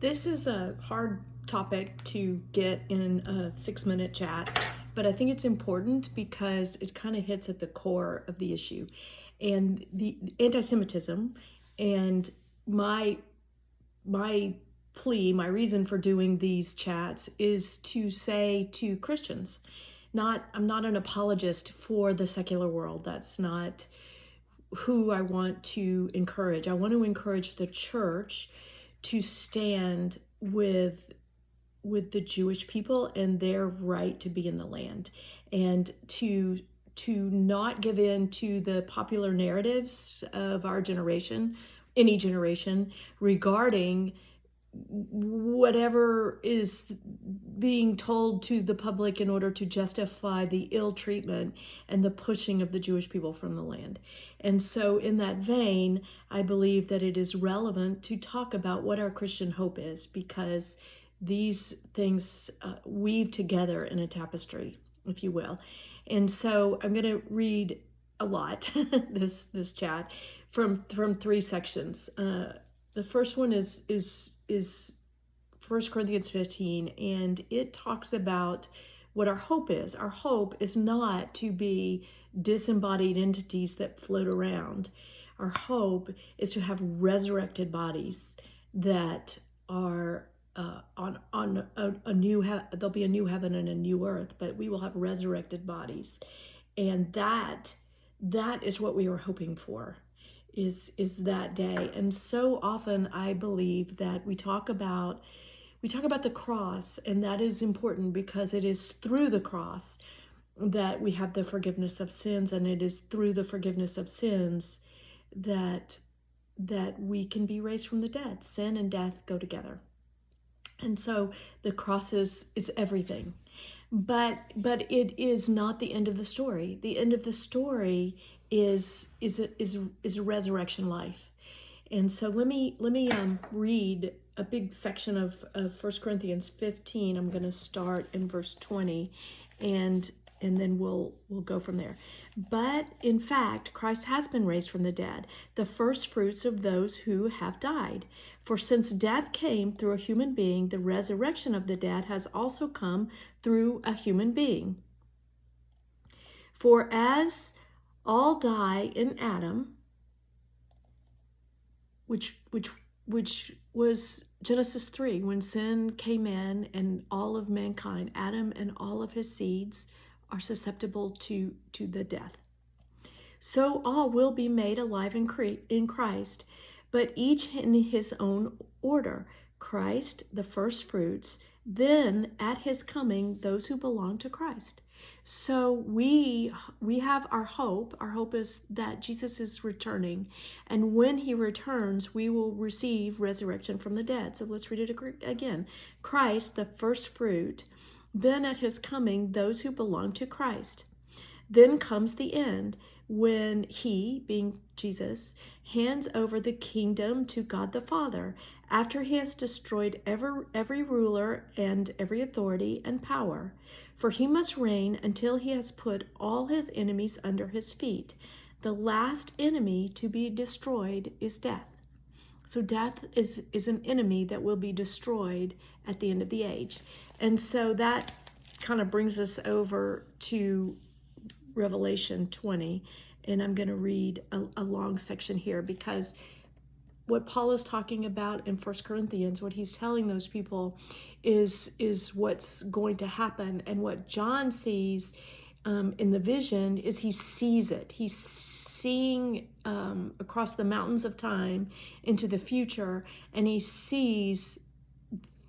This is a hard topic to get in a 6-minute chat, but I think it's important because it kind of hits at the core of the issue. And the antisemitism and my plea, my reason for doing these chats is to say to Christians, I'm not an apologist for the secular world. That's not who I want to encourage. I want to encourage the church to stand with the Jewish people and their right to be in the land, and to not give in to the popular narratives of our generation, any generation, regarding whatever is being told to the public in order to justify the ill treatment and the pushing of the Jewish people from the land. And so in that vein, I believe that it is relevant to talk about what our Christian hope is, because these things weave together in a tapestry, if you will. And so I'm going to read a lot this chat from 3 sections. The first one is 1 Corinthians 15, and it talks about what our hope is. Our hope is not to be disembodied entities that float around. Our hope is to have resurrected bodies that are on a new there'll be a new heaven and a new earth, but we will have resurrected bodies, and that is what we are hoping for. Is that day. And so often I believe that we talk about the cross, and that is important because it is through the cross that we have the forgiveness of sins, and it is through the forgiveness of sins that we can be raised from the dead. Sin and death go together. And so the cross is everything. But it is not the end of the story. The end of the story is a resurrection life. And so let me read a big section of 1 Corinthians 15. I'm going to start in verse 20, and then we'll go from there. But in fact, Christ has been raised from the dead, the first fruits of those who have died. For since death came through a human being, the resurrection of the dead has also come through a human being. For as all die in Adam, which was Genesis 3, when sin came in, and all of mankind, Adam and all of his seeds, are susceptible to the death. So all will be made alive in Christ, but each in his own order. Christ, the first fruits, then at his coming, those who belong to Christ. So we have our hope. Our hope is that Jesus is returning, and when he returns, we will receive resurrection from the dead. So let's read it again. Christ, the first fruit, then at his coming, those who belong to Christ. Then comes the end, when he, being Jesus, hands over the kingdom to God the Father, after he has destroyed every ruler and every authority and power. For he must reign until he has put all his enemies under his feet. The last enemy to be destroyed is death. So death is an enemy that will be destroyed at the end of the age. And so that kind of brings us over to Revelation 20. And I'm going to read a long section here, because what Paul is talking about in 1 Corinthians, what he's telling those people is what's going to happen. And what John sees in the vision is he sees it. He's seeing across the mountains of time into the future, and he sees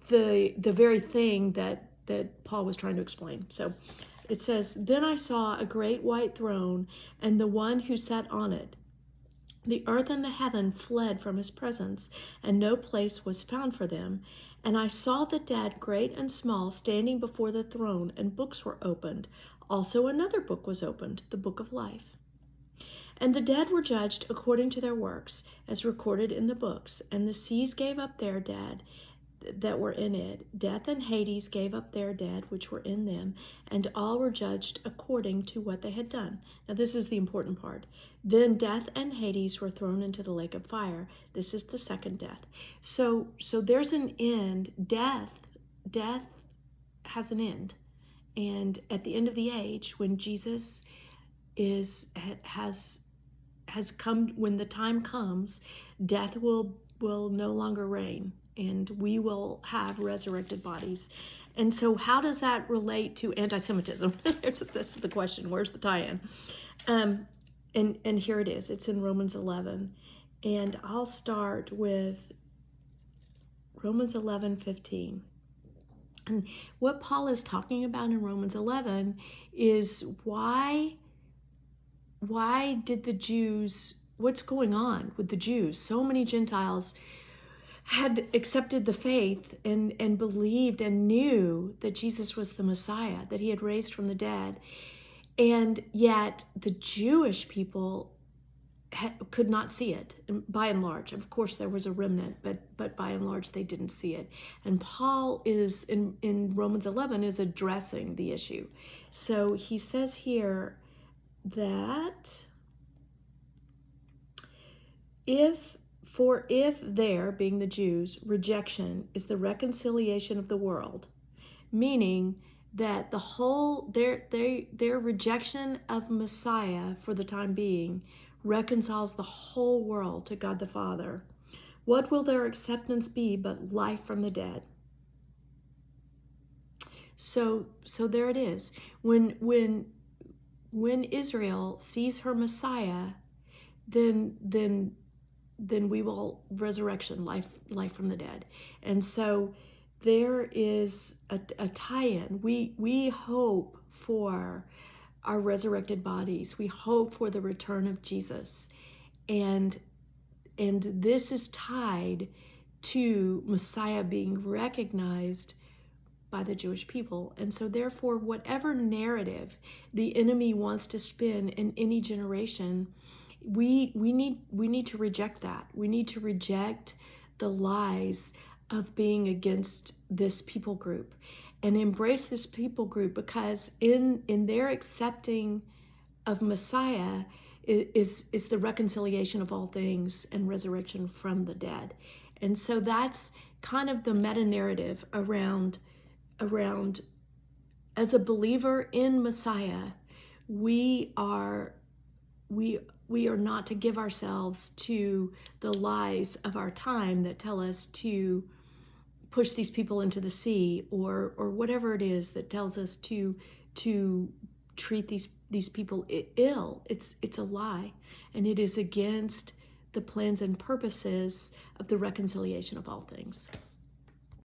the very thing that Paul was trying to explain. So it says, "Then I saw a great white throne, and the one who sat on it. The earth and the heaven fled from his presence, and no place was found for them. And I saw the dead, great and small, standing before the throne, and books were opened. Also another book was opened, the book of life. And the dead were judged according to their works, as recorded in the books. And the seas gave up their dead, that were in it. Death and Hades gave up their dead, which were in them, and all were judged according to what they had done. Now, this is the important part. Then death and Hades were thrown into the lake of fire. This is the second death. So there's an end. Death has an end. And at the end of the age, when Jesus has come, when the time comes, death will no longer reign, and we will have resurrected bodies. And so how does that relate to anti-Semitism? That's the question. Where's the tie-in? And here it is. It's in Romans 11. And I'll start with Romans 11:15. And what Paul is talking about in Romans 11 is why did the Jews, what's going on with the Jews? So many Gentiles had accepted the faith and believed and knew that Jesus was the Messiah, that he had raised from the dead. And yet the Jewish people could not see it, by and large. Of course, there was a remnant, but by and large, they didn't see it. And Paul is, in Romans 11, is addressing the issue. So he says here that if there, being the Jews, rejection is the reconciliation of the world, meaning that the whole, their rejection of Messiah for the time being reconciles the whole world to God the Father, what will their acceptance be but life from the dead? So there it is. When Israel sees her Messiah, then we will resurrection, life from the dead. And so there is a tie-in. We hope for our resurrected bodies. We hope for the return of Jesus. And this is tied to Messiah being recognized by the Jewish people. And so therefore, whatever narrative the enemy wants to spin in any generation, we need to reject that. We need to reject the lies of being against this people group and embrace this people group, because in their accepting of Messiah is the reconciliation of all things and resurrection from the dead. And so that's kind of the meta narrative around as a believer in Messiah, we are not to give ourselves to the lies of our time that tell us to push these people into the sea, or whatever it is that tells us to treat these people ill. It's a lie, and it is against the plans and purposes of the reconciliation of all things.